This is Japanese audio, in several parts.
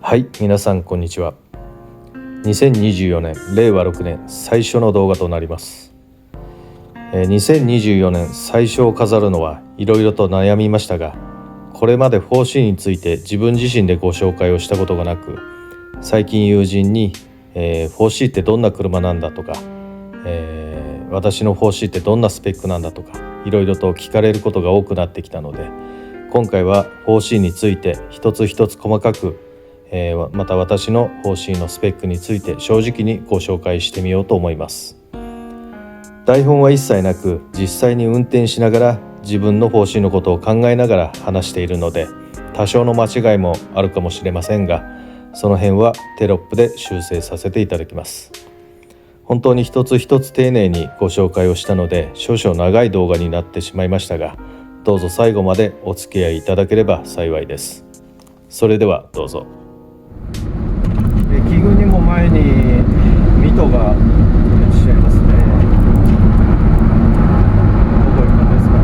はい、皆さんこんにちは。2024年令和6年最初の動画となります。2024年最初を飾るのはいろいろと悩みましたが、これまで 4C について自分自身でご紹介をしたことがなく、最近友人に、4C ってどんな車なんだとか、私の 4C ってどんなスペックなんだとかいろいろと聞かれることが多くなってきたので、今回は 4C について一つ一つ細かく、また私の 4C のスペックについて正直にご紹介してみようと思います。台本は一切なく、実際に運転しながら自分の 4C のことを考えながら話しているので、多少の間違いもあるかもしれませんが、その辺はテロップで修正させていただきます。本当に一つ一つ丁寧にご紹介をしたので、少々長い動画になってしまいましたが、どうぞ最後までお付き合いいただければ幸いです。それではどうぞ。機具にも前にミトがいらっしゃいますね。どこ行くんですかね。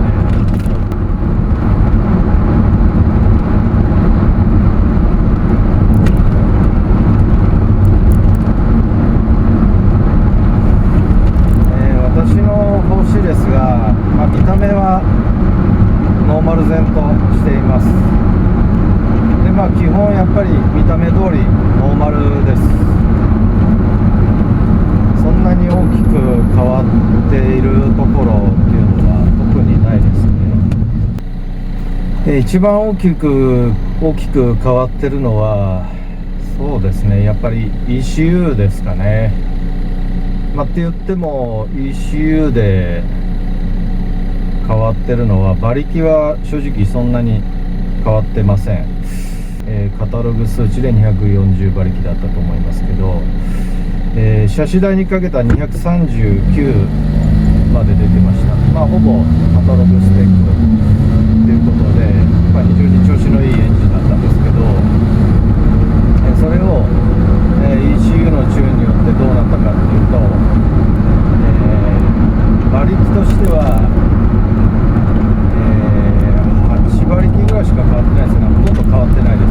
私の 4C ですが、見た目はノーマル前としています。で、基本やっぱり見た目通りノーマルです。そんなに大きく変わっているところっていうのは特にないですね。一番大きく変わってるのは、そうですね、やっぱり ECU ですかね。って言っても ECU で変わってるのは、馬力は正直そんなに変わってません。カタログ数値で240馬力だったと思いますけど、車種代にかけた239まで出てました。ほぼカタログスペックということで、非常に調子のいいエンジンだったんですけど、それを、ECU のチューンによってどうなったかっていうと、馬力としては、8馬力ぐらいしか変わってないですね。ほとんど変わってないです。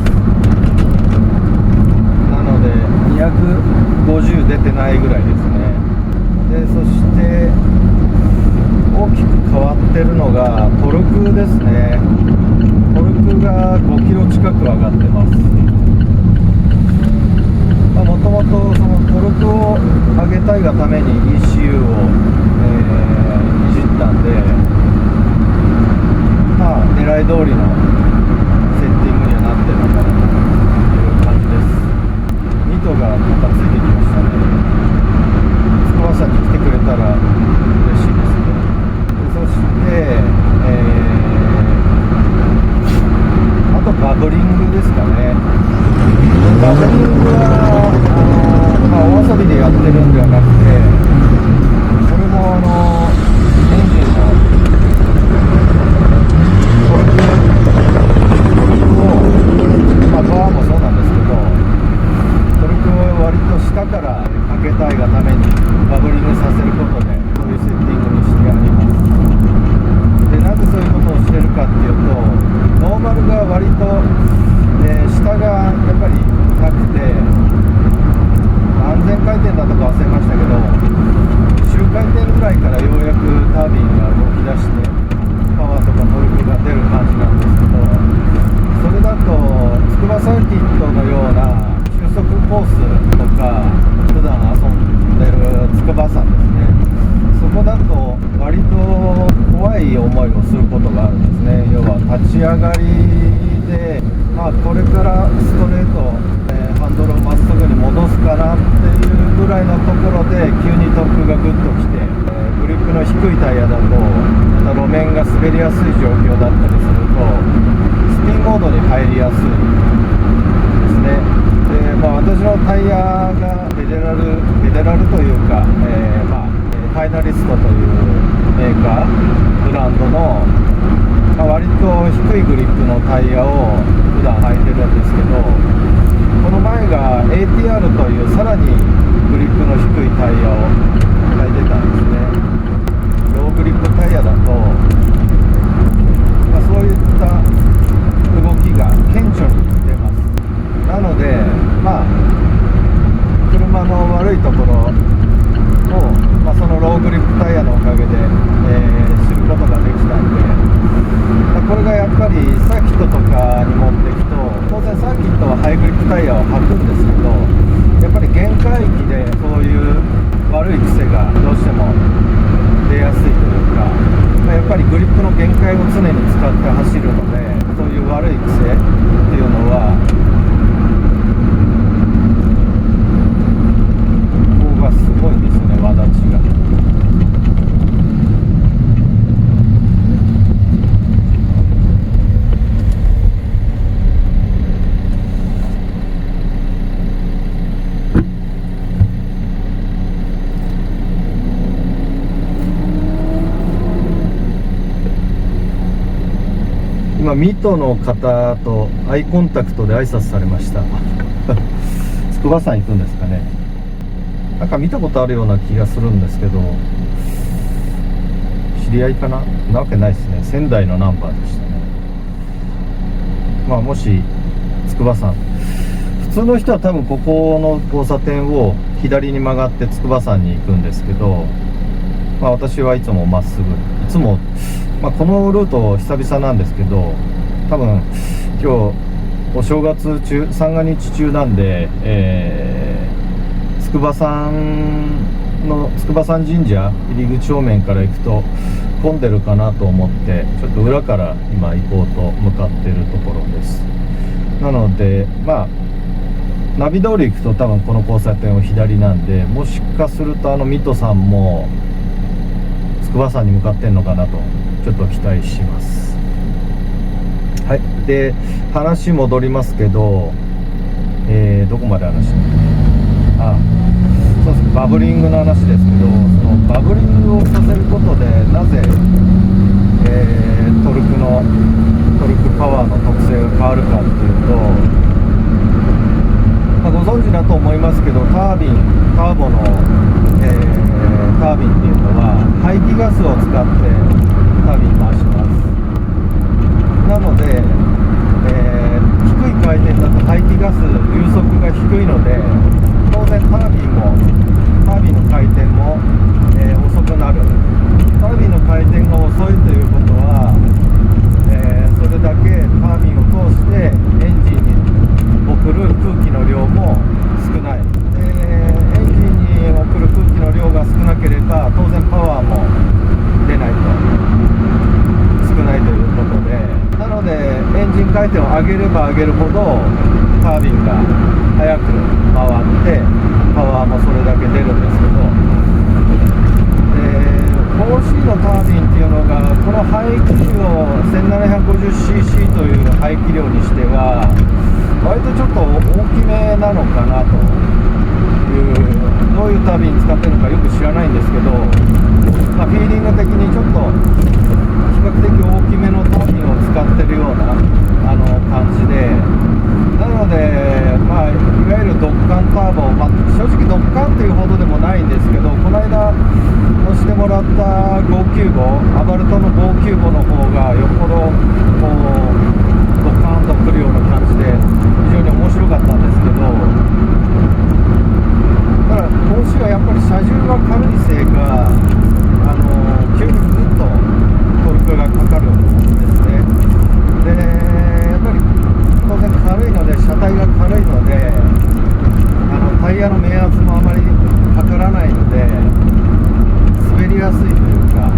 なので250出てないぐらいですね。で、そして大きく変わってるのがトルクですね。トルクが5キロ近く上がってます。もともとそのトルクを上げたいがために ECU を、いじったんで、狙い通りのセッティングにはなってるのかなという感じです。ミトがまたついてきましたね。筑波山に来てくれたら嬉しいですね。そして、あとバブリングですかね。バブリングはお遊びでやってるんではなくて、これもエンジンのパワーもそうなんですけど、トルクを割と下からかけたいがためにバブリングさせることで、こういうセッティングにしてあります。で、なぜそういうことをしてるかっていうと、ノーマルが割と、下がやっぱりなくて、安全回転だとか忘れましたけど、周回転ぐらいからようやくタービンが動き出してパワーとかトルクが出る感じなんですけど、それだと筑波サーキットのような収束コースとか、普段遊んでる筑波山ですね、そこだと割と怖い思いをすることがあるんですね。要は立ち上がりで、これからストレート、ハンドルをまっすぐに戻すかなっていうぐらいのところで急にトルクがグッときて、グリップの低いタイヤだと路面が滑りやすい状況だったりするとスピンモードに入りやすいですね。で、私のタイヤがフェデラルというか、ファイナリストというメーカーブランドの、割と低いグリップのタイヤを普段履いてるんですけど、この前が ATR というさらにグリップの低いタイヤを履いてたんですね。ローグリップタイヤだと、そういった動きが顕著に出ます。なのでまあ車の悪いところを、そのローグリップタイヤのおかげで、知ることができたんで、これがやっぱりサーキットとかに持っていくと、当然サーキットはハイグリップタイヤを履くんですけど、やっぱり限界域でそういう悪い癖がどうしても出やすいというか、やっぱりグリップの限界を常に使って走るので、そういう悪い癖っていうのはここがすごいんですよね、輪立ちが。今水戸の方とアイコンタクトで挨拶されました筑波山行くんですかね。なんか見たことあるような気がするんですけど、知り合いかな。なわけないですね。仙台のナンバーでしたね。もし筑波山、普通の人は多分ここの交差点を左に曲がって筑波山に行くんですけど、私はいつもまっすぐ、いつもこのルート久々なんですけど、多分今日お正月中、三が日中なんで、筑波山神社入り口方面から行くと混んでるかなと思って、ちょっと裏から今行こうと向かってるところです。なのでナビ通り行くと多分この交差点を左なんで、もしかすると水戸さんも筑波山に向かってんのかなとちょっと期待します。はい。で、話戻りますけど、どこまで話したの？そうです。バブリングの話ですけど、そのバブリングをさせることでなぜ、トルクパワーの特性が変わるかっていうと、ご存知だと思いますけど、ターボの、タービンっていうのは排気ガスを使ってタービン回します。なので、低い回転だと排気ガス流速が低いので、当然タービンの回転も、遅くなる。タービンの回転が遅いということは、それだけタービンを通してエンジンに送る空気の量も少ない。エンジンに送る空気の量が少なければ当然パワーも出ないと、少ないということで、なのでエンジン回転を上げれば上げるほどタービンが速く回ってパワーもそれだけ出るんですけど、4C のタービンっていうのがこの排気量 1750cc という排気量にしては割とちょっと大きめなのかなという、どういうタービン使ってるのかよく知らないんですけど、フィーリング的にちょっと比較的大きめのタービンを使ってるような感じで、なのでいわゆるドッカンターボ、正直ドッカンっていうほどでもないんですけど、この間押してもらった595アバルトの595の方がよっぽどこうドカーンとくるような感じで非常に面白かったんですけど、ただ今週はやっぱり車重が軽いせいか急にグッとトルクがかかるんですね。でやっぱり当然軽いので車体が軽いのでタイヤの目圧もあまりかからないので滑りやすいというか、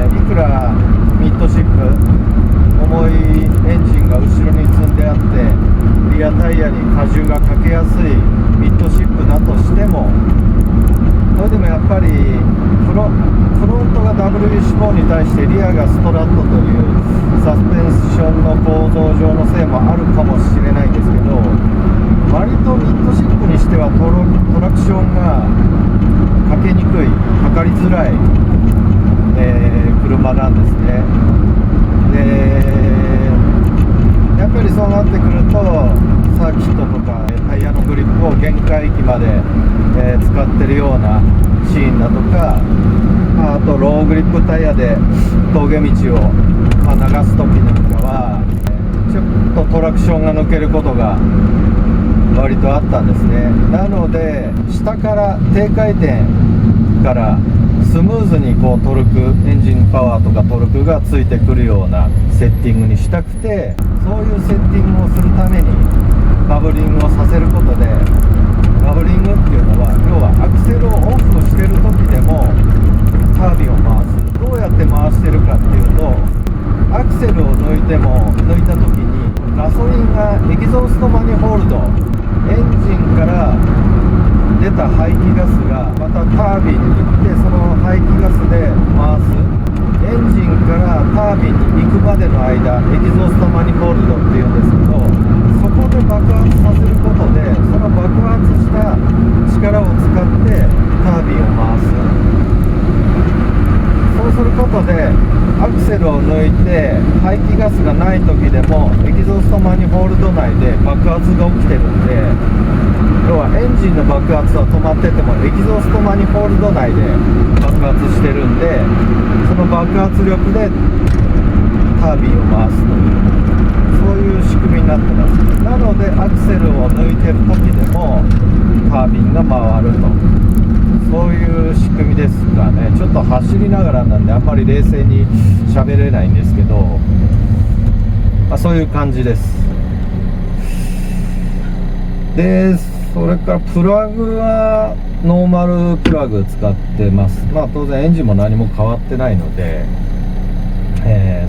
いくらミッドシップ重いエンジンが後ろに積んであってリアタイヤに荷重がかけやすいミッドシップだとしても、それでもやっぱりフロントが W 脂肪に対してリアがストラットというサスペンションの構造上のせいもあるかもしれないんですけど、割とミッドシップにしてはトラクションがかけにくい、かかりづらい、車なんですね。でやっぱりそうなってくるとサーキットとかタイヤのグリップを限界域まで、使ってるようなシーンだとか、あとローグリップタイヤで峠道を、流す時なんかはちょっとトラクションが抜けることが割割とあったんですね。なので下から低回転からスムーズにこうトルク、エンジンパワーとかトルクがついてくるようなセッティングにしたくて、そういうセッティングをするためにバブリングをさせることで、バブリングっていうのは要はアクセルをオフしてる時でもタービンを回す。どうやって回してるかっていうと、アクセルを抜いた時にガソリンがエキゾーストマニホールド、エンジンから出た排気ガスがまたタービンに行って、その排気ガスで回す。エンジンからタービンに行くまでの間、エキゾーストマニホールドっていうんですけど、そこで爆発させることで、その爆発した力を使ってタービンを回す。そうすることでアクセルを抜いて排気ガスがない時でもエキゾーストマニホールド内で爆発が起きてるんで、要はエンジンの爆発は止まっててもエキゾーストマニホールド内で爆発してるんで、その爆発力でタービンを回すという、そういう仕組みになってます。なのでアクセルを抜いてる時でもタービンが回ると、そういう仕組みですかね。ちょっと走りながらなんであんまり冷静に喋れないんですけど、そういう感じです。でそれからプラグはノーマルプラグ使ってます。当然エンジンも何も変わってないので、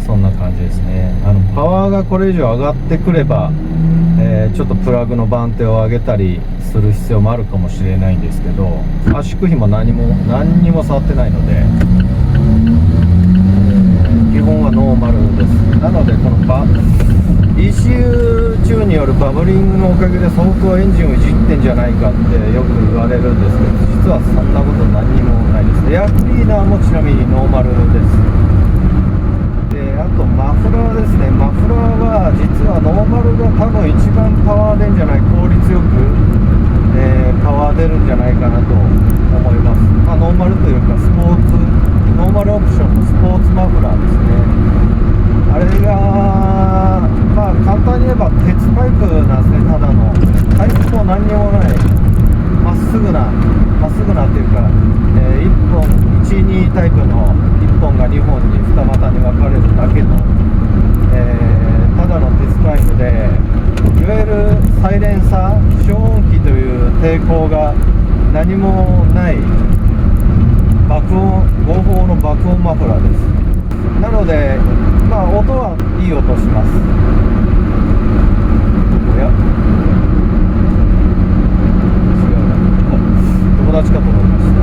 そんな感じですね。パワーがこれ以上上がってくれば、ちょっとプラグの番手を上げたりする必要もあるかもしれないんですけど、圧縮比も何にも触ってないので、基本はノーマルです。なのでこのECU 中によるバブリングのおかげで相当エンジンをいじってんじゃないかってよく言われるんですけど、実はそんなこと何にもないです。エアクリーナーもちなみにノーマルです。であとマフラーですね。マフラーは実はノーマルが多分一番パワー出るんじゃない、効率よく、パワー出るんじゃないかなと思います。ノーマルというかノーマルオプションのスポーツマフラーですね。あれが簡単に言えば鉄パイプなんですね。ただのパイプも何にもないまっすぐなっていうか、1本 1,2 タイプの1本が2本に二股に分かれるだけの、ただの鉄パイプで、いわゆるサイレンサー、消音器という抵抗が何もない合法の爆音マフラーです。なので音はいい音します。おや違うな、友達かと思いました。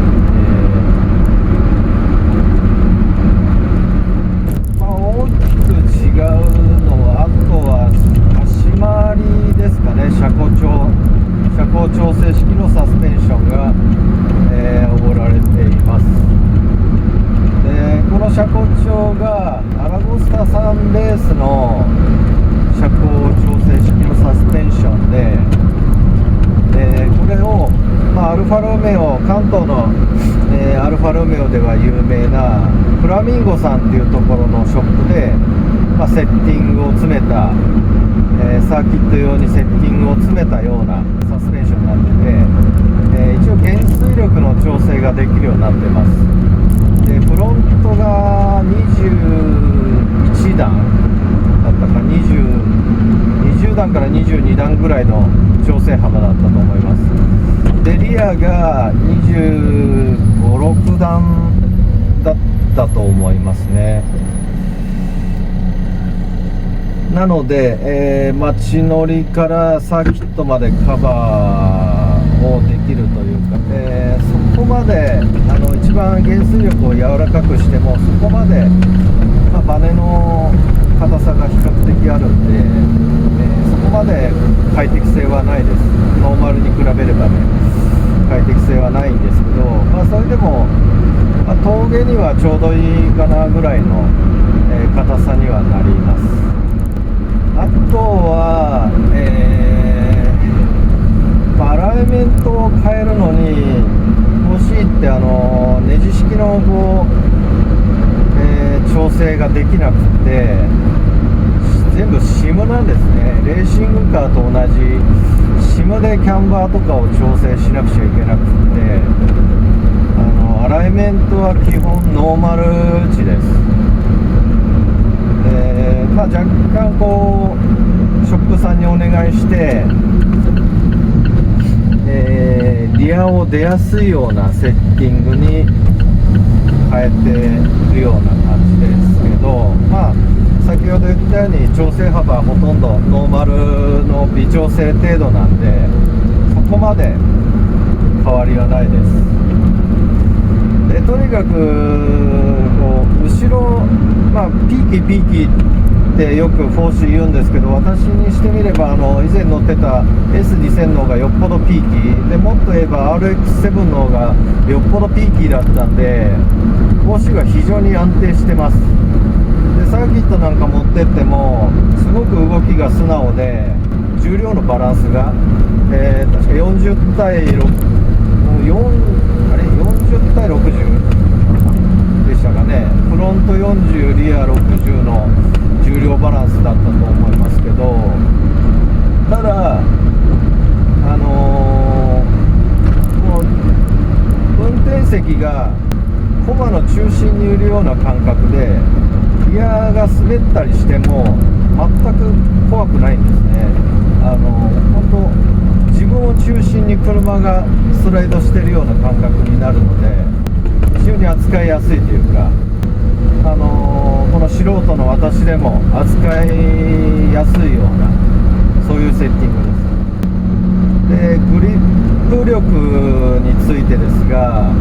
大きく違うのは、あとは足回りですかね。車高調整式のサスペンションが、おられています。でこの車高調がアラゴスタ3ベースの車高調整式のサスペンションで、これを、アルファロメオ、関東の、アルファロメオでは有名なフラミンゴさんっていうところのショップで、セッティングを詰めた、サーキット用にセッティングを詰めたようなサスペンションになってて、一応減水力の調整ができるようになってます。でフロントが21段だったか、20段から22段ぐらいの調整幅だったと思います。でリアが25、6段だったと思いますね。なので、街乗りからサーキットまでカバーをできるというか、そこまで一番減水力を柔らかくしても、そこまで、バネの硬さが比較的あるんで、そこまで快適性はないです。ノーマルに比べればね、快適性はないんですけど、それでも、峠にはちょうどいいかなぐらいの、硬さにはなります。あとは、アライメントを変えるのに欲しいってネジ式の調整ができなくて、全部シムなんですね。レーシングカーと同じシムででキャンバーとかを調整しなくちゃいけなくて、アライメントは基本ノーマル値です。で、若干こうショップさんにお願いして、リアを出やすいようなセッティングに変えてるような感じですけど、先ほど言ったように調整幅はほとんどノーマルの微調整程度なんで、そこまで変わりはないです。でとにかくこう後ろ、ピーキってよく4C言うんですけど、私にしてみれば以前乗ってた S2000 の方がよっぽどピーキで、もっと言えば RX7 の方がよっぽどピーキだったんで、4C が非常に安定してます。でサーキットなんか持ってってもすごく動きが素直で、重量のバランスが、確か40対6 40対60でしたかね。フロント40リア60の重量バランスだったと思いますけど、ただこの運転席がコマの中心にいるような感覚で、ギアが滑ったりしても全く怖くないんですね。本当自分を中心に車がスライドしてるような感覚になるので、非常に扱いやすいというか、この素人の私でも扱いやすいような、そういうセッティングです。でグリップ力についてですが、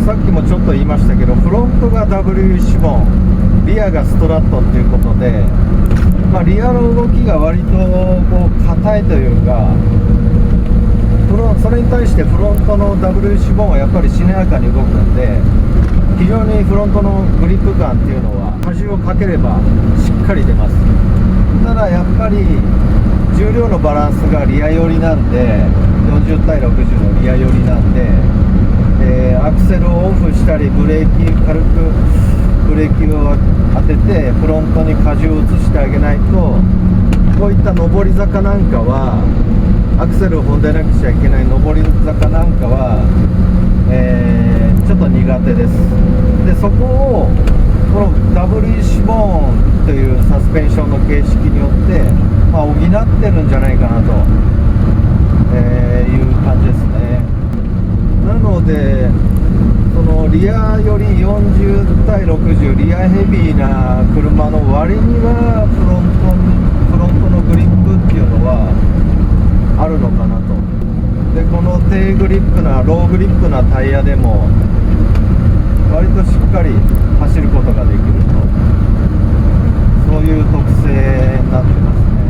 さっきもちょっと言いましたけど、フロントが W シボン、リアがストラットっていうことで、リアの動きが割とこう硬いというか、それに対してフロントの W シボンはやっぱりしなやかに動くんで、非常にフロントのグリップ感っていうのは端をかければしっかり出ます。ただやっぱり重量のバランスがリア寄りなんで、40対60のリア寄りなんで、アクセルをオフしたり軽くブレーキを当ててフロントに荷重を移してあげないと、こういった上り坂なんかはアクセルを踏んでなくちゃいけない上り坂なんかは、ちょっと苦手です。でそこをこの W シボーンというサスペンションの形式によって、補ってるんじゃないかなと、いう感じですね。なのでそのリアより40対60リアヘビーな車の割にはフロントのグリップっていうのはあるのかなと。でこの低グリップなローグリップなタイヤでも割としっかり走ることができると、そういう特性になってますね。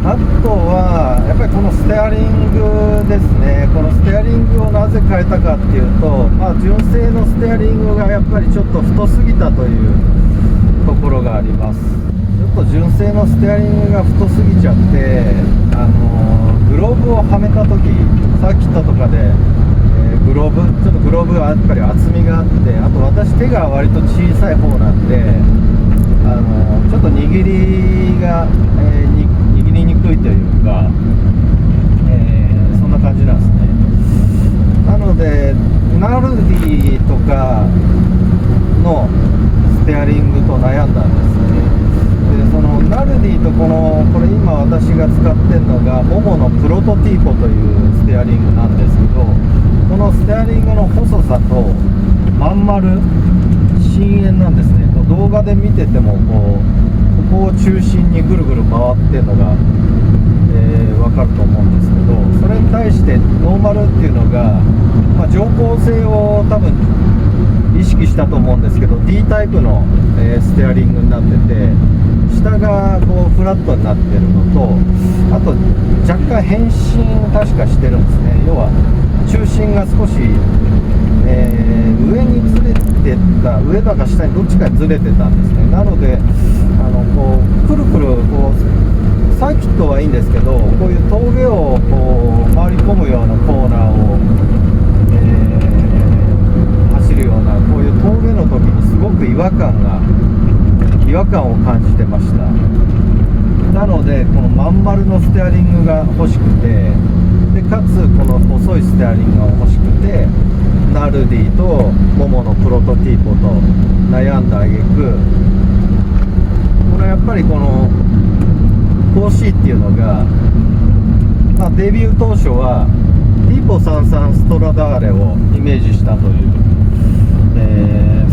あとはやっぱりこのステアリングですね。このステアリングをなぜ変えたかっていうと、純正のステアリングがやっぱりちょっと太すぎたというところがあります。ちょっと純正のステアリングが太すぎちゃって、グローブをはめた時、サーキットとかで、グローブがやっぱり厚みがあって、あと私手が割と小さい方なんで、ちょっと握りが、握りにくいというか、そんな感じなんですね。なのでナルディとかのステアリングと悩んだんですね。でそのナルディとこれ今私が使ってるのがモモのプロトティーポというステアリングなんですけど、このステアリングの細さとまん丸深淵なんですね。動画で見ててもここを中心にぐるぐる回ってるのが、分かると思うんですけど、それに対してノーマルっていうのが、乗降性を多分意識したと思うんですけど D タイプの、ステアリングになってて、下がこうフラットになってるのと、あと若干変身確かしてるんですね。要は中心が少し、上にずれてた、上だか下にどっちかにずれてたんですね。なのでこうくるくるこうサーキットはいいんですけど、こういう峠をこう回り込むようなコーナーを、走るようなこういう峠の時にすごく違和感を感じてました。なのでこのまん丸のステアリングが欲しくて、でかつこの細いステアリングが欲しくて、ナルディとモモのプロトティーポと悩んだ挙句、このやっぱりこの 4C っていうのが、デビュー当初はティーポ33ストラダーレをイメージしたという、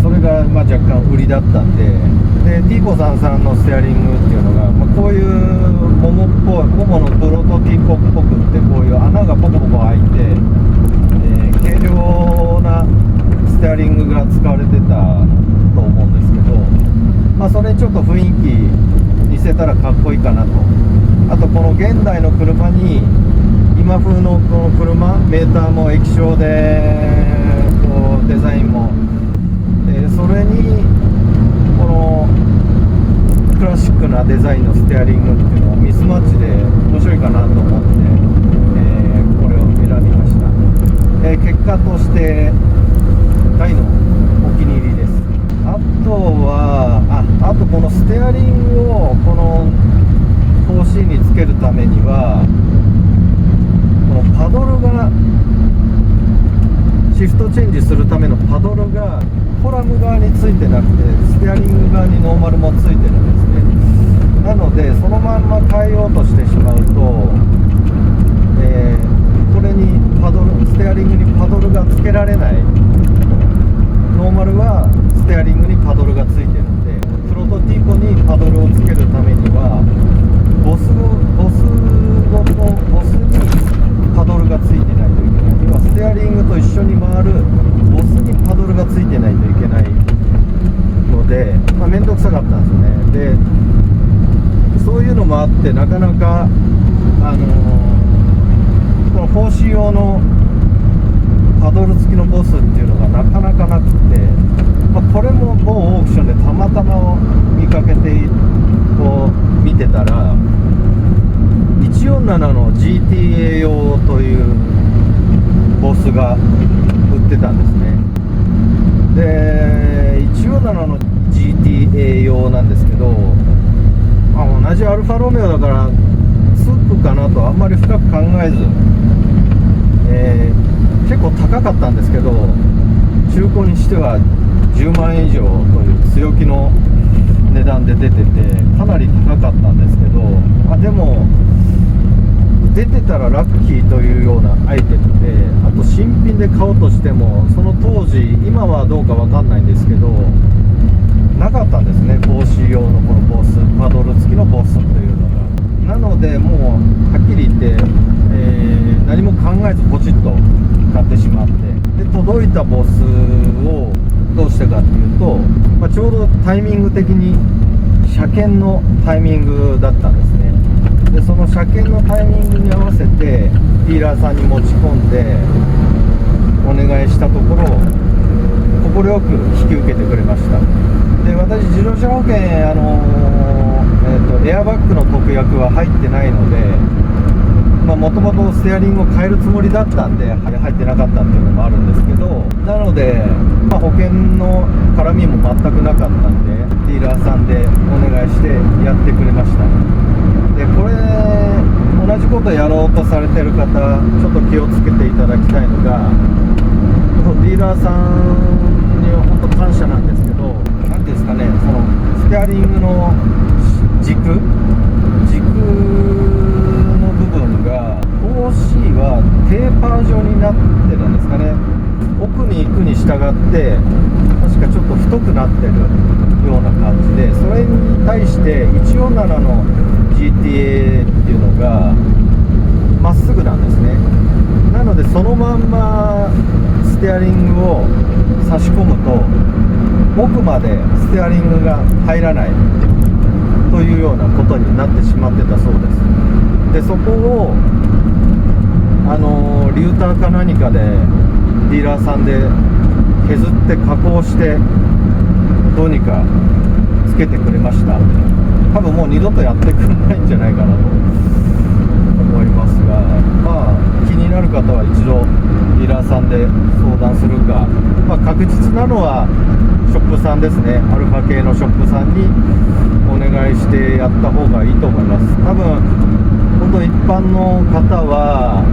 それが若干売りだったんで、ティーポ33のステアリングっていうのが、こういうモモっぽい、モモのプロトティーポっぽくって、こういう穴がポコポコ開いて、軽量なステアリングが使われてたと思うんですけど、それにちょっと雰囲気似せたらかっこいいかなと。あとこの現代の車に今風のこの車、メーターも液晶でこうデザインも、それにこのクラシックなデザインのステアリングっていうのはミスマッチで面白いかなと思って、これを選びました。結果として大のお気に入りです。あとはあとこのステアリングをこの 4C につけるためには、このパドルがシフトチェンジするためのパドルがコラム側についてなくて、ステアリング側にノーマルもついてるんですね。なのでそのまんま変えようとしてしまうと、これにステアリングにパドルがつけられない。ノーマルはステアリングにパドルがついてるんで、プロトティーポにパドルをつけるためにはボスにパドルがついてないといけない。今ステアリングと一緒に回るボスにパドルがついてないといけないので、面倒くさかったんですよね。でそういうのもあって、なかなかこの 4C 用のパドル付きのボスっていうのがなかなかなくて、これも某オークションでたまたま見かけてこう見てたら、147の GTA 用というボスが売ってたんですね。で147の GTA 用なんですけど、同じアルファロメオだからつくかなとあんまり深く考えず、結構高かったんですけど、中古にしては10万円以上という強気の値段で出てて、かなり高かったんですけど、でも出てたらラッキーというようなアイテムで、あと新品で買おうとしてもその当時、今はどうかわかんないんですけど、なかったんですね。 4C 用のこのボス、パドル付きのボスというのが。なのでもうはっきり言って、何も考えずポチッと買ってしまって、で届いたボスをどうしたかっていうと、ちょうどタイミング的に車検のタイミングだったんですね。でその車検のタイミングに合わせてディーラーさんに持ち込んでお願いしたところ、快く引き受けてくれました。で私、自動車保険エアバッグの特約は入ってないので、もともとステアリングを変えるつもりだったんで入ってなかったっていうのもあるんですけど、なので、保険の絡みも全くなかったんで、ディーラーさんでお願いしてやってくれました。でこれ同じことやろうとされてる方、ちょっと気をつけていただきたいのが、ディーラーさんには本当感謝なんですけど、何ていうんですかね、そのステアリングの軸の部分が 4C はテーパー状になってるんですかね。奥に行くに従って確かちょっと太くなってるような感じで、それに対して147の GTA っていうのがまっすぐなんですね。なのでそのまんまステアリングを差し込むと奥までステアリングが入らないというようなことになってしまってたそうです。でそこをリューターか何かでディーラーさんで削って加工してどうにかつけてくれました。多分もう二度とやってくれないんじゃないかなと思いますが、気になる方は一度ディーラーさんで相談するか、確実なのはショップさんですね、アルファ系のショップさんにお願いしてやった方がいいと思います。多分本当一般の方は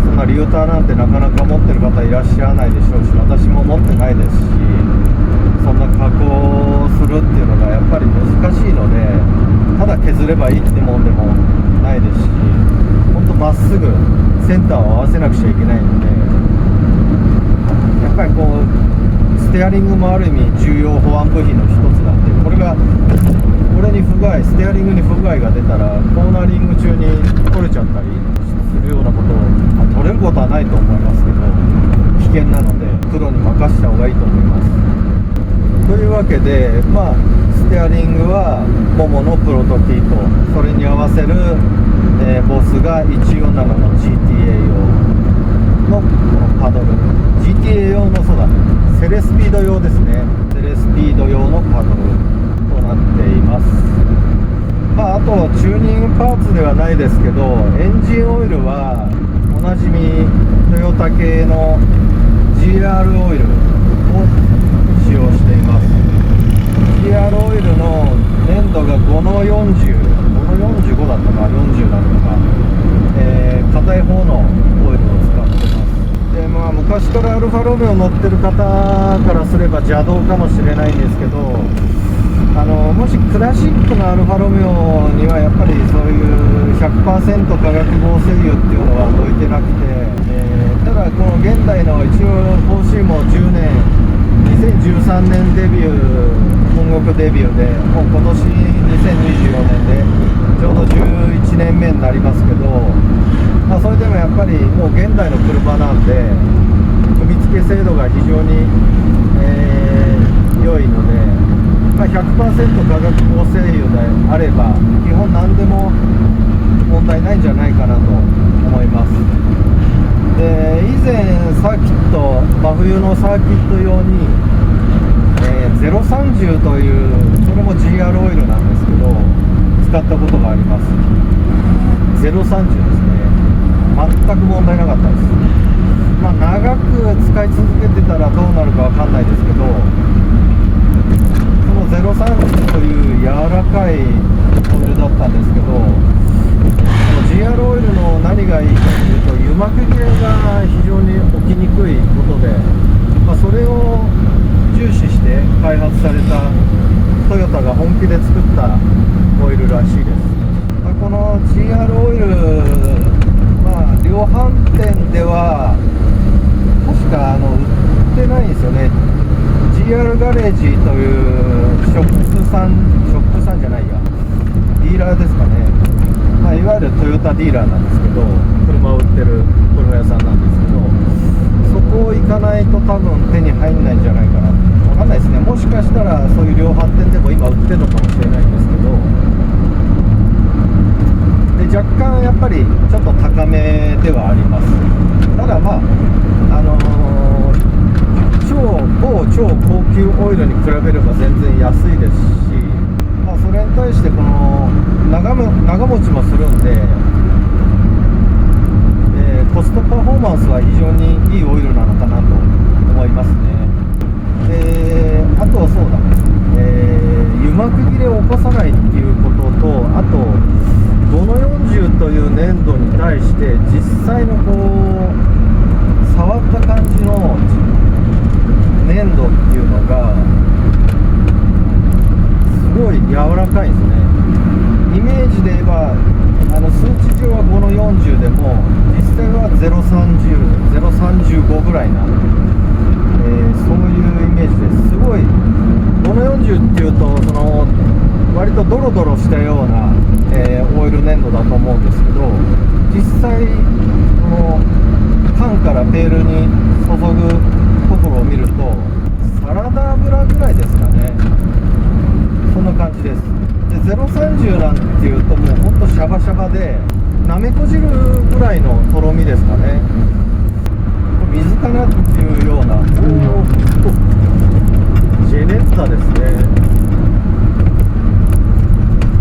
そんなリューターなんてなかなか持ってる方いらっしゃらないでしょうし、私も持ってないですし、そんな加工するっていうのがやっぱり難しいので、ただ削ればいいってもんでもないですし、本当まっすぐセンターを合わせなくちゃいけないので、やっぱりこうステアリングもある意味重要保安部品の一つなんで、これに不具合、ステアリングに不具合が出たらコーナーリング中に取れちゃったりするようなことを、取れることはないと思いますけど危険なので、プロに任せた方がいいと思います。というわけで、ステアリングはモモのプロトティと、それに合わせる、ボスが147の GTA 用のこのパドル、 GTA 用のそうだセレスピード用ですね、セレスピード用のパドルとなっています。あとチューニングパーツではないですけど、エンジンオイルはおなじみトヨタ系の GR オイルを使用しています。 GR オイルの粘度が5の40、5の45だったか40だったか、硬い方のオイルを使ってます。で昔からアルファロメオ乗ってる方からすれば邪道かもしれないんですけど、もしクラシックのアルファロメオにはやっぱりそういう 100% 化学合成油っていうのは置いてなくて、ただこの現代の一応 4C も10年2013年デビュー、本国デビューで、もう今年2024年でちょうど11年目になりますけど、それでもやっぱりもう現代の車なんで組み付け精度が非常に、良いので、100% 化学合成油であれば基本何でも問題ないんじゃないかなと思います。で以前サーキット、真冬のサーキット用に、030という、それも GR オイルなんですけど使ったことがあります。030ですね、全く問題なかったです。長く使い続けてたらどうなるかわかんないですけど、その030という柔らかいオイルだったんですけど、GR オイルの何がいいかというと、油膜切れが非常に起きにくいことで、それを重視して開発されたトヨタが本気で作ったオイルらしいです。この GR オイル、量販店では確か売ってないんですよね。 GR ガレージというショップさんじゃないや、ディーラーですかね、いわゆるトヨタディーラーなんですけど、車を売ってる車屋さんなんですけど、そこ行かないと多分手に入んないんじゃないかな、分かんないですね。もしかしたらそういう量販店でも今売ってるのかもしれないんですけど、で若干やっぱりちょっと高めではあります。ただ超高級オイルに比べれば全然安いですし、それに対してこの長持ちもするんで、コストパフォーマンスは非常にいいオイルなのかなと思いますね。あとそうだ、油膜切れを起こさないっていうことと、あと5の40という粘土に対して実際の触った感じの粘土っていうのがすごい柔らかいんですね。イメージで言えば数値上は5の40でも実際は030、035ぐらいな、そういうイメージです。すごい5の40っていうと割とドロドロしたような、オイル粘土だと思うんですけど、実際この缶からペールに注ぐところを見るとサラダ油ぐらいですかね、そんな感じです。で030なんていうともうほんとシャバシャバで、なめこ汁ぐらいのとろみですかね。水かなっていうような、ジェネッタですね。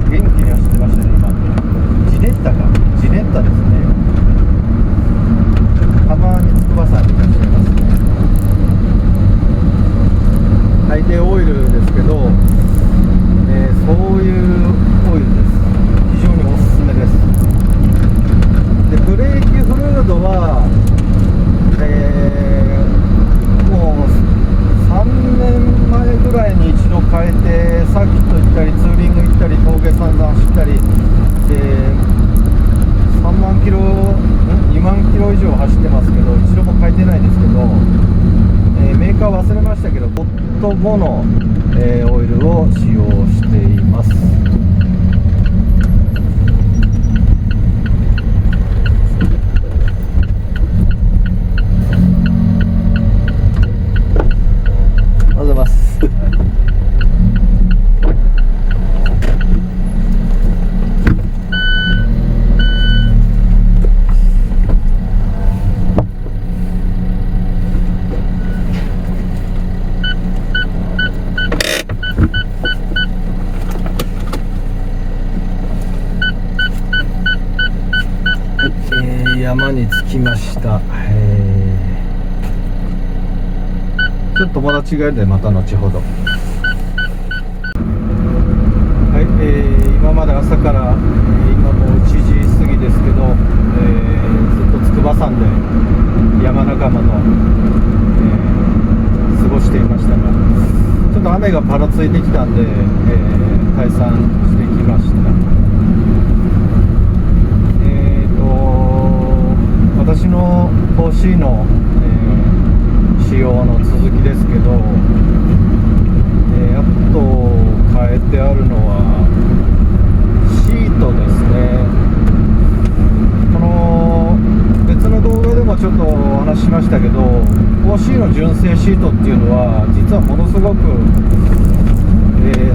元気に走ってましたね今。ジネッタですね。たまに筑波山にいらっしゃいますね。はい、でオイル上走ってますけど一度も変えてないですけど、メーカー忘れましたけどホット5の、オイルを使用しています。おはようございます。山に着きました。ちょっと友達がいるのでまた後ほど。はい、今まで朝から、今もう1時過ぎですけど、ずっと筑波山で山仲間と、過ごしていましたが、ちょっと雨がぱらついてきたんで、退散してきました。私の 4C の、仕様の続きですけど、あと変えてあるのはシートですね。この別の動画でもちょっとお話ししましたけど、 4C の純正シートっていうのは実はものすごく、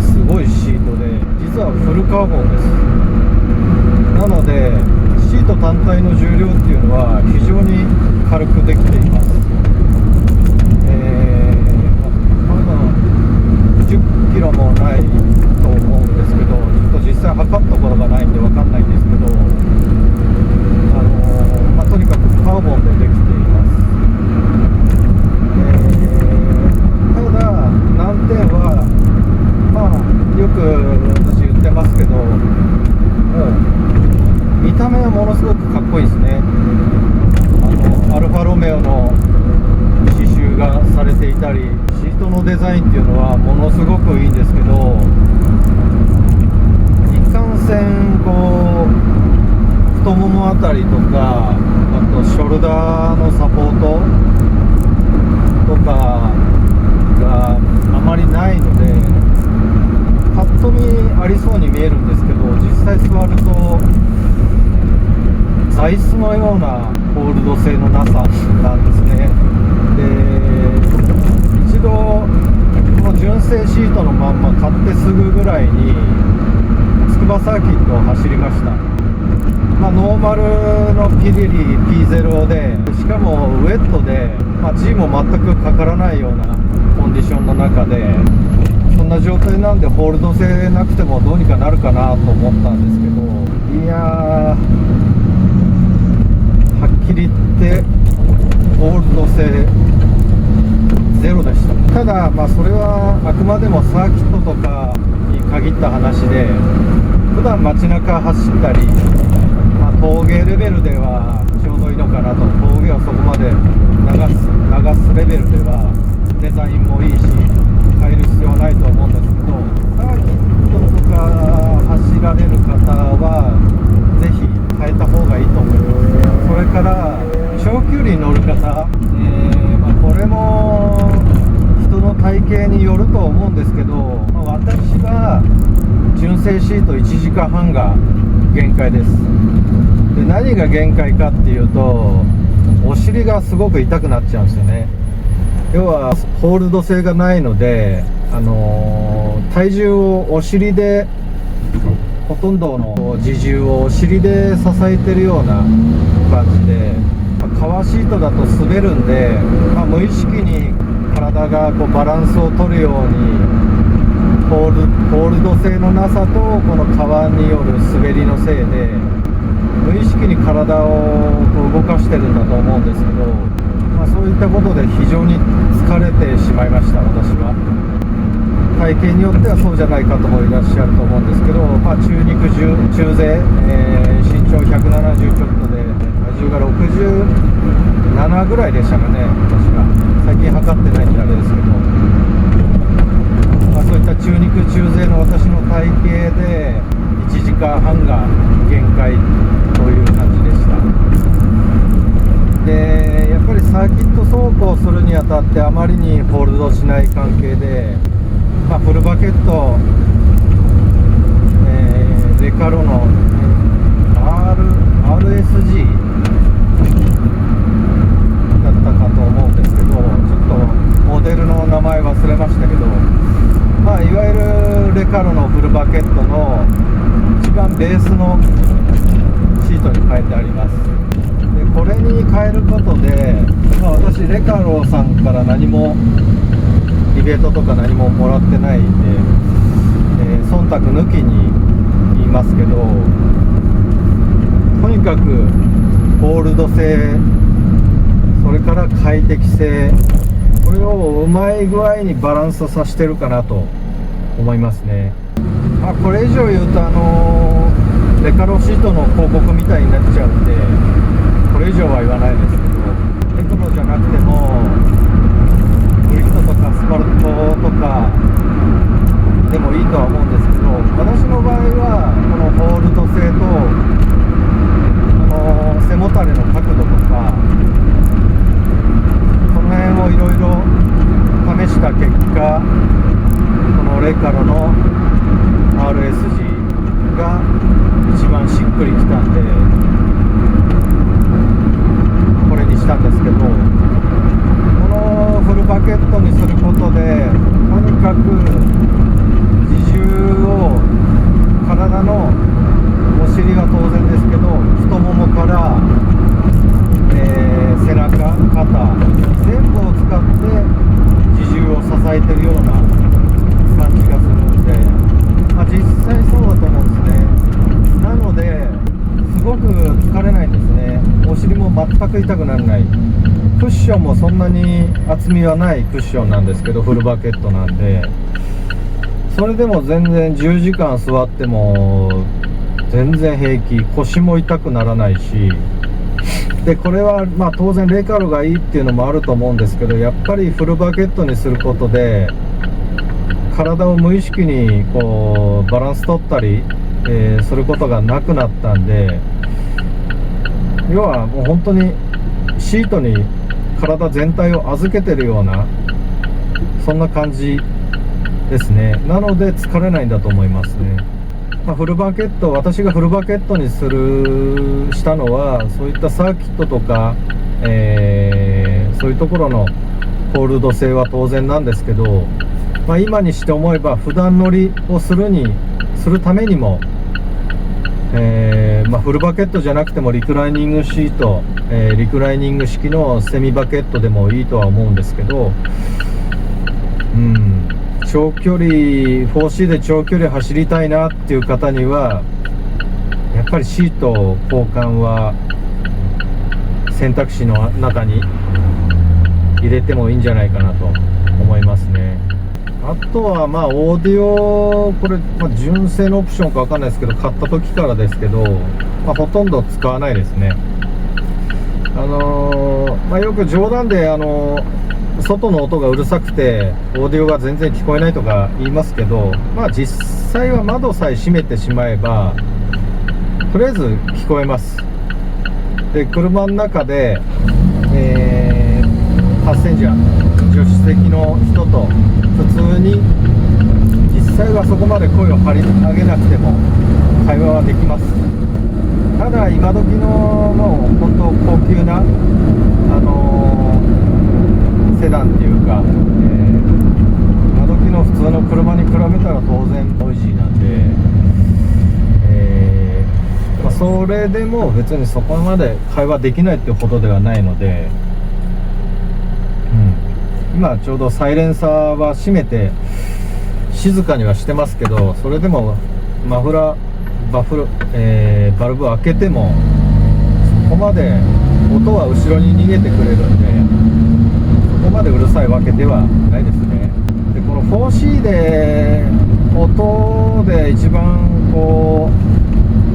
すごいシートで、実はフルカーボンです。なのでシート単体の重量っていうのは非常に軽くできています。多分10キロもないと思うんですけど、ちょっと実際測ったことがないんで分かんないんですけど、とにかくカーボンでできています。ただ難点は、よく私言ってますけど、見た目はものすごくかっこいいですね。アルファロメオの刺繍がされていたり、シートのデザインっていうのはものすごくいいんですけど、いかんせんこう太ももあたりとか、あとショルダーのサポートとかがあまりないので、パッと見ありそうに見えるんですけど、実際座ると座椅子のようなホールド性のなさなんですね。で、一度この純正シートのまんま買ってすぐぐらいに筑波サーキットを走りました。ノーマルのピリリ P0 で、しかもウェットで、G も全くかからないようなコンディションの中で、そんな状態なんでホールド性なくてもどうにかなるかなと思ったんですけど、いやー、はっきり言ってホールド性ゼロでした。ただそれはあくまでもサーキットとかに限った話で、普段街中走ったり、峠レベルではちょうどいいのかなと。峠はそこまで流すレベルではデザインもいいし変える必要はないと思うんですけど、サーキットとか走られる方はぜひ変えた方がいいと思います。それから長距離に乗る方、これも人の体型によると思うんですけど、私は純正シート1時間半が限界です。で、何が限界かっていうと、お尻がすごく痛くなっちゃうんですよね。要はホールド性がないので、体重をお尻で、ほとんどの自重をお尻で支えてるような感じで、革シートだと滑るんで、無意識に体がこうバランスを取るように、ホールド性のなさとこの革による滑りのせいで無意識に体をこう動かしてるんだと思うんですけど、そういったことで非常に疲れてしまいました。私は体型によってはそうじゃない方もいらっしゃると思うんですけど、中肉中背、身長170ちょっとで体重が67ぐらいでしたかね。私が最近測ってないんであれですけど、そういった中肉中背の私の体型で1時間半が限界という感じでした。サーキット走行するにあたってあまりにホールドしない関係で、フルバケット、レカロの、RSG だったかと思うんですけど、ちょっとモデルの名前忘れましたけど、いわゆるレカロのフルバケットの一番ベースのシートに変えてあります。でこれに変えることで、私レカロさんから何もリベートとか何ももらってないんで、忖度抜きに言いますけど、とにかくホールド性、それから快適性、これをうまい具合にバランスさせてるかなと思いますね。これ以上言うとレカロシートの広告みたいになっちゃうんで、これ以上は言わないですけど、レカロじゃなくてもグリッドとかスパルトとかでもいいとは思うんですけど、私の場合はこのホールド性とこの背もたれの角度とか、この辺をいろいろ試した結果、このレカロの RSG が一番しっくりきたんで、これにしたんですけど、このフルバケットにすることで、とにかく自重を、体のお尻は当然ですけど、太ももから、背中、肩全部を使って自重を支えてるような感じがするんで、実際そうだと思うんですね。なのですごく疲れないんですね。お尻も全く痛くならない。クッションもそんなに厚みはないクッションなんですけど、フルバケットなんで、それでも全然10時間座っても全然平気、腰も痛くならないし、でこれは当然レカロがいいっていうのもあると思うんですけど、やっぱりフルバケットにすることで体を無意識にこうバランス取ったり、することがなくなったんで、要はもう本当にシートに体全体を預けてるような、そんな感じですね。なので疲れないんだと思いますね。フルバケット、私がフルバケットにしたのは、そういったサーキットとか、そういうところのホールド性は当然なんですけど、今にして思えば普段乗りをするためにも、フルバケットじゃなくてもリクライニングシート、リクライニング式のセミバケットでもいいとは思うんですけど、長距離 4C で長距離走りたいなっていう方にはやっぱりシート交換は選択肢の中に入れてもいいんじゃないかなと思いますね。あとはオーディオ、これ、純正のオプションか分かんないですけど、買った時からですけど、ほとんど使わないですね。よく冗談で外の音がうるさくてオーディオが全然聞こえないとか言いますけど、実際は窓さえ閉めてしまえばとりあえず聞こえます。で車の中で、パッセンジャー、助手席の人と普通に、実際はそこまで声を張り上げなくても会話はできます。ただ今時のもう本当高級なセダンっていうか、今時の普通の車に比べたら当然ノイジーなんで、それでも別にそこまで会話できないってほどではないので、今ちょうどサイレンサーは閉めて静かにはしてますけど、それでもマフラーバルブ開けてもそこまで音は後ろに逃げてくれるんで、そこまでうるさいわけではないですね。でこの 4C で音で一番こう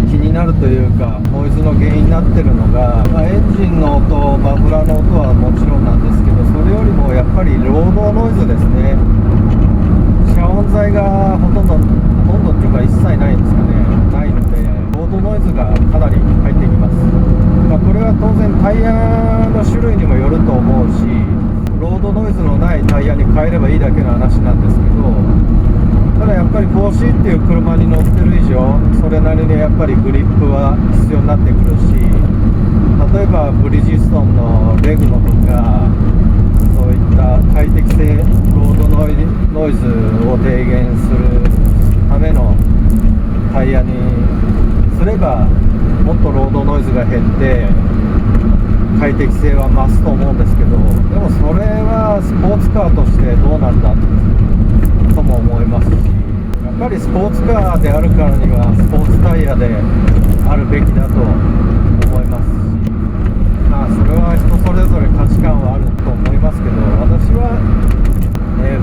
気になるというかノイズの原因になってるのが、エンジンの音、マフラーの音はもちろんなんですけど、それよりもやっぱりロードノイズですね。遮音材がほとんどっていうか一切ないんですかね、ないのでロードノイズがかなり入ってきます。これは当然タイヤの種類にもよると思うし、ロードノイズのないタイヤに変えればいいだけの話なんですけど、ただやっぱり 4C っていう車に乗ってる以上、それなりにやっぱりグリップは必要になってくるし、例えばブリヂストンのレグノとか、そういった快適性、ロードノイズを低減するためのタイヤにすれば、もっとロードノイズが減って快適性は増すと思うんですけど、でもそれはスポーツカーとしてどうなんだとも思いますし、やっぱりスポーツカーであるからにはスポーツタイヤであるべきだと思いますし、まあそれは人それぞれ価値観はあると思いますけど、私は、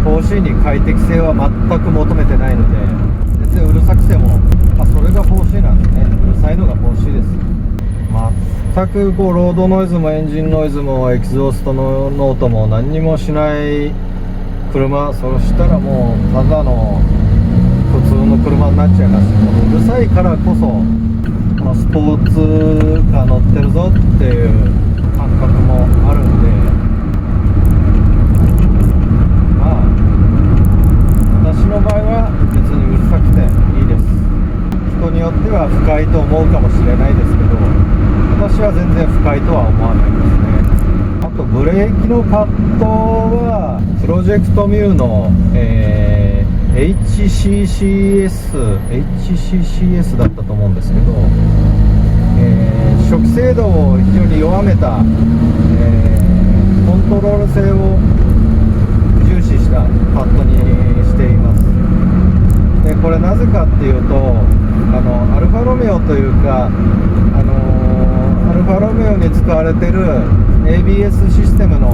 4C に快適性は全く求めてないので、全然うるさくても、それが 4C なんですね。うるさいのが 4C です。全くこうロードノイズもエンジンノイズもエキゾーストのノートも何にもしない車、そうしたらもうただの普通の車になっちゃいます。このうるさいからこそ、スポーツカー乗ってるぞっていう感覚もあるんで、まあ私の場合は別にうるさくていいです。人によっては不快と思うかもしれないですけど、私は全然不快とは思わないですね。あとブレーキのパッドはプロジェクトミューの、HCCS だったと思うんですけど、初期精度を非常に弱めた、コントロール性を重視したパッドにしています。でこれなぜかっていうと、アルファロメオというか、アルファロメオに使われている ABS システムの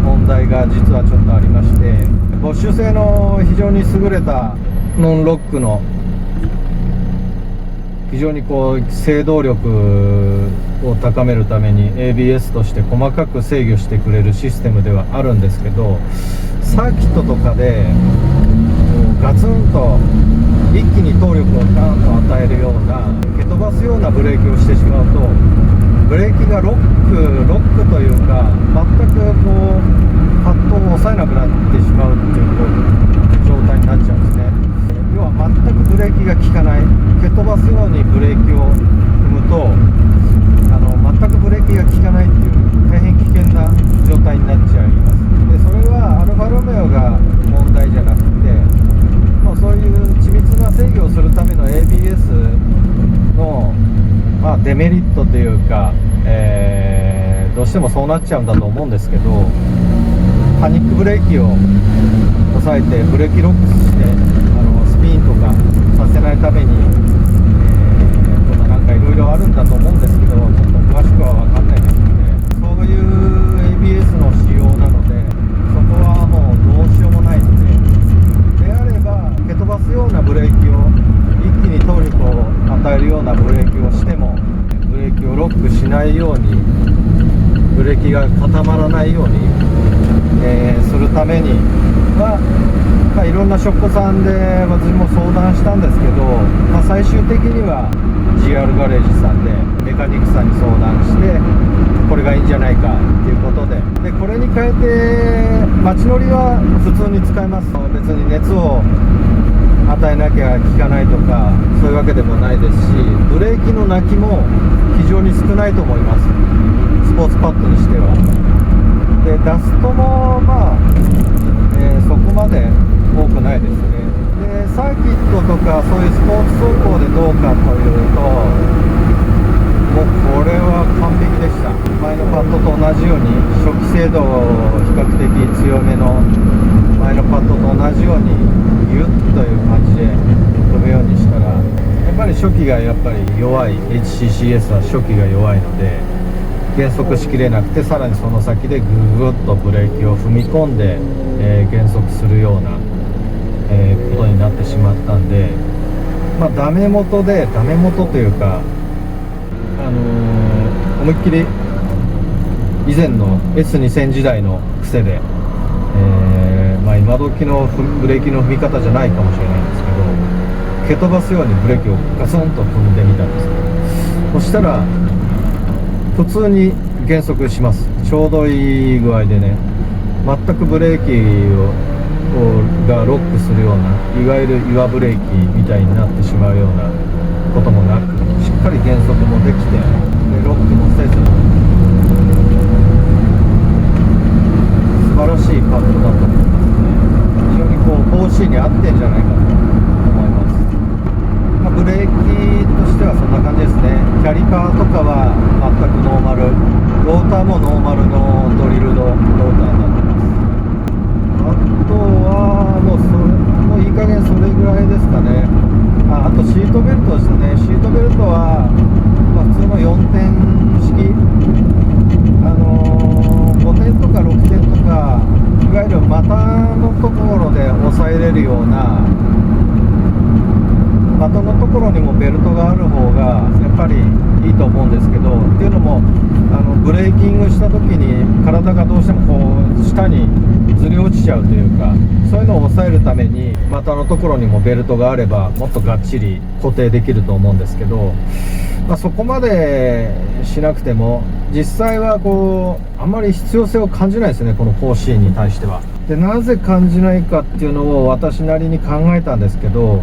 問題が実はちょっとありまして、ボッシュ製の非常に優れたノンロックの非常にこう制動力を高めるために ABS として細かく制御してくれるシステムではあるんですけど、サーキットとかでガツンと一気に動力をガーンと与えるような蹴飛ばすようなブレーキをしてしまうと、ブレーキがロックというか全くこうパッドを抑えなくなってしまうっていう状態になっちゃうんですね。要は全くブレーキが効かない、蹴飛ばすようにブレーキを踏むと全くブレーキが効かないっていう大変危険な状態になっちゃいます。でそれはアルファロメオが問題じゃなくて、そういう緻密な制御をするための ABS の、デメリットというか、どうしてもそうなっちゃうんだと思うんですけど、パニックブレーキを抑えてブレーキロックしてスピンとかさせないために、なんかいろいろあるんだと思うんですけど、ちょっと詳しくは分かんないですので、そういう ABS の仕様なので、そこはもうどうしようもないので、であれば蹴飛ばすようなブレーキを一気に動力を与えるようなブレーキをしても、ブレーキをロックしないように、ブレーキが固まらないように、するためにいろんなショップさんで私も相談したんですけど、最終的には GR ガレージさんでメカニックさんに相談して、これがいいんじゃないかっていうことで、これに変えて街乗りは普通に使えます。別に熱を与えなきゃ効かないとかそういうわけでもないですし、ブレーキの鳴きも非常に少ないと思います。スポーツパッドにしては。でダストもそこまで多くないですね。でサーキットとかそういうスポーツ走行でどうかというと、もうこれは完璧でした。前のパッドと同じように初期精度を比較的強めの前のパッドと同じようにギュッという感じで飛ぶようにしたら、やっぱり初期がやっぱり弱い、 HCCS は初期が弱いので減速しきれなくて、さらにその先でググッとブレーキを踏み込んで、減速するような、ことになってしまったんで、ダメ元というか、思いっきり以前の S2000 時代の癖で、今時のブレーキの踏み方じゃないかもしれないんですけど、蹴飛ばすようにブレーキをガツンと踏んでみたんです。そしたら普通に減速します。ちょうどいい具合でね、全くブレーキがロックするような、いわゆる岩ブレーキみたいになってしまうようなこともなく、しっかり減速もできて、でロックもせず、素晴らしいパッドだと思いますね。非常に4C に合ってんじゃないかと思います。ブレーキとしてはそんな感じですね。キャリパーとかは全くノーマル、ローターもノーマルのドリルドローターになってます。あとはもういい加減それぐらいですかね。あとシートベルトですね。シートベルトは、普通の4点式、5点とか6点とか、いわゆる股のところで押さえれるような、股のところにもベルトがある方がやっぱりいいと思うんですけど、っていうのもブレーキングした時に体がどうしても下にずり落ちちゃうというか、そういうのを抑えるために股のところにもベルトがあればもっとがっちり固定できると思うんですけど、そこまでしなくても実際はあんまり必要性を感じないですね、この 4C に対しては。で、なぜ感じないかっていうのを私なりに考えたんですけど、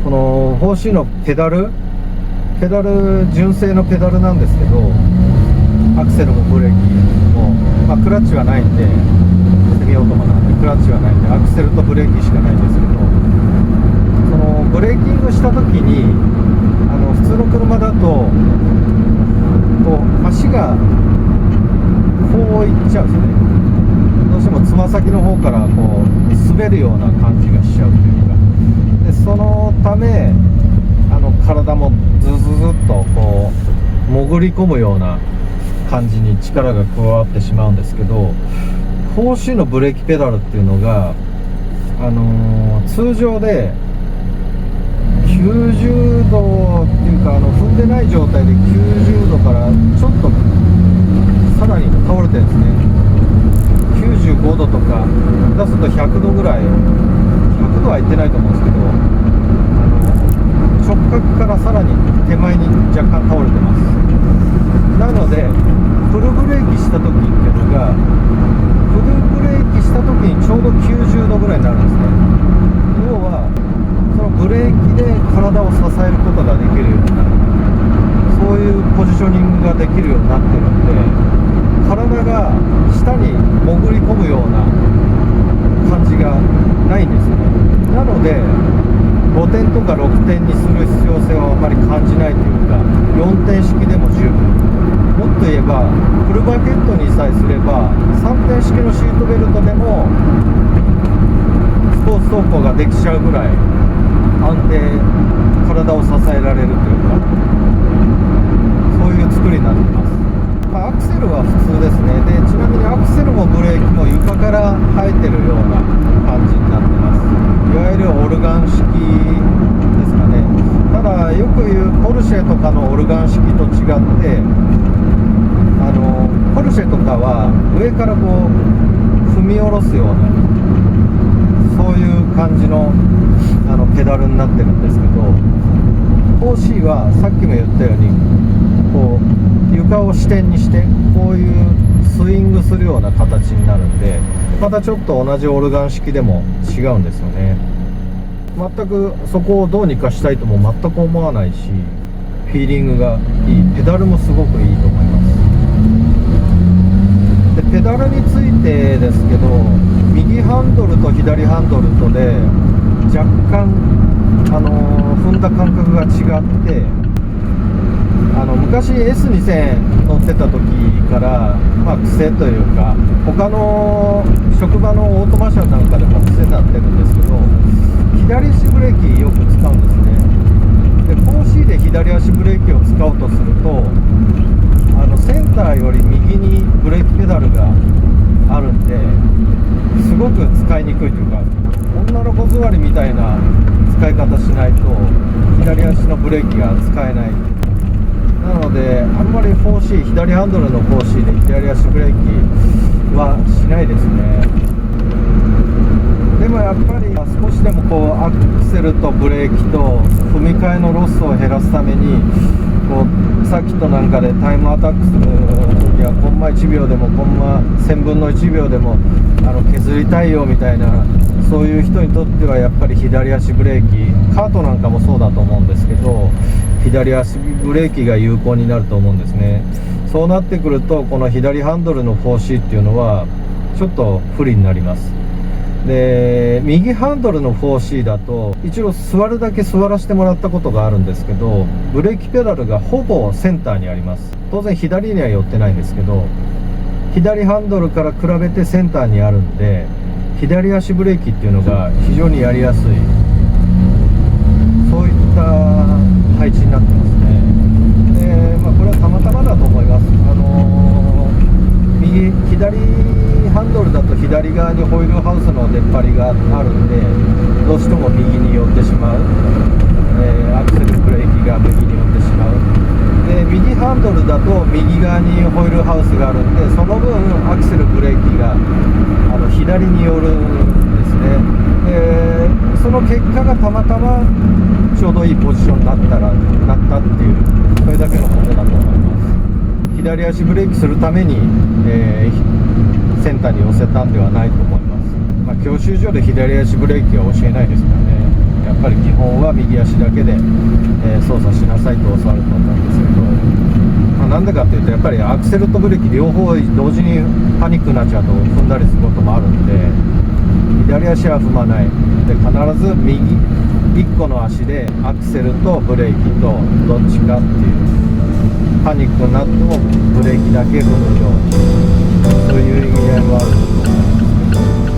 この 4C のペダル純正のペダルなんですけど、アクセルもブレーキも、クラッチはないんで、セミオートマなんでクラッチはないんでアクセルとブレーキしかないんですけど、そのブレーキングした時に普通の車だと足がこういっちゃうんですね。どうしてもつま先の方から滑るような感じがしちゃうというか、でそのため体もズズズッと潜り込むような感じに力が加わってしまうんですけど、 4C のブレーキペダルっていうのが、通常で90度っていうか踏んでない状態で90度からちょっとさらに倒れてるんですね。95度とか出すと100度ぐらい、100度はいってないと思うんですけど、直角からさらに手前に若干倒れてます。なのでフルブレーキした時っていうのが、フルブレーキした時にちょうど90度ぐらいになるんですね。要はそのブレーキで体を支えることができるようになる、そういうポジショニングができるようになってるんで、体が下に潜り込むような感じがないんですよね。なので5点とか6点にする必要性はあまり感じないというか、4点式でも十分、もっと言えばフルバケットにさえすれば3点式のシートベルトでもスポーツ走行ができちゃうぐらい安定、体を支えられるというか、そういう作りになってます。アクセルは普通ですね。でちなみにアクセルもブレーキも床から生えてるような感じになってます。いわゆるオルガン式ですかね。ただよく言うポルシェとかのオルガン式と違って、ポルシェとかは上から踏み下ろすような、そういう感じのペダルになってるんですけど、 4C はさっきも言ったように床を支点にしてこういうスイングするような形になるんで、またちょっと同じオルガン式でも違うんですよね。全くそこをどうにかしたいとも全く思わないし、フィーリングがいい、ペダルもすごくいいと思います。でペダルについてですけど、右ハンドルと左ハンドルとで若干踏んだ感覚が違って、昔 S2000 乗ってた時から癖というか、他の職場のオートマ車なんかでも癖になってるんですけど、左足ブレーキよく使うんですね。で 4C で左足ブレーキを使おうとするとセンターより右にブレーキペダルがあるんで、すごく使いにくいというか、女の子座りみたいな使い方しないと左足のブレーキが使えない。なのであんまり 4C、 左ハンドルの 4C で左足ブレーキはしないですね。でもやっぱり少しでもアクセルとブレーキと踏み替えのロスを減らすためにこうサーキットなんかでタイムアタックする時はコンマ1秒でもコンマ1000分の1秒でも削りたいよみたいな、そういう人にとってはやっぱり左足ブレーキ、カートなんかもそうだと思うんですけど、左足ブレーキが有効になると思うんですね。そうなってくるとこの左ハンドルの 4C っていうのはちょっと不利になります。で右ハンドルの 4C だと一応座るだけ座らせてもらったことがあるんですけど、ブレーキペダルがほぼセンターにあります。当然左には寄ってないんですけど、左ハンドルから比べてセンターにあるんで、左足ブレーキっていうのが非常にやりやすい、そういった配置になってますね。で、これはたまたまだと思います。左ハンドルだと左側にホイールハウスの出っ張りがあるんで、どうしても右に寄ってしまう、アクセルブレーキが右に寄ってしまう。で右ハンドルだと右側にホイールハウスがあるんで、その分アクセルブレーキが左に寄るんですね。でその結果がたまたまちょうどいいポジションになったっていう、それだけのことだと思います。左足ブレーキするために、センターに寄せたんではないと思います。教習所で左足ブレーキは教えないですからね。やっぱり基本は右足だけで、操作しなさいと教わると思うんですけど、なんでかっていうとやっぱりアクセルとブレーキ両方同時にパニックになっちゃうと踏んだりすることもあるんで、左足は踏まないで、必ず右1個の足でアクセルとブレーキとどっちかっていう、パニックになってもブレーキだけ踏むように、そういう意味合いもあると思うんですけど。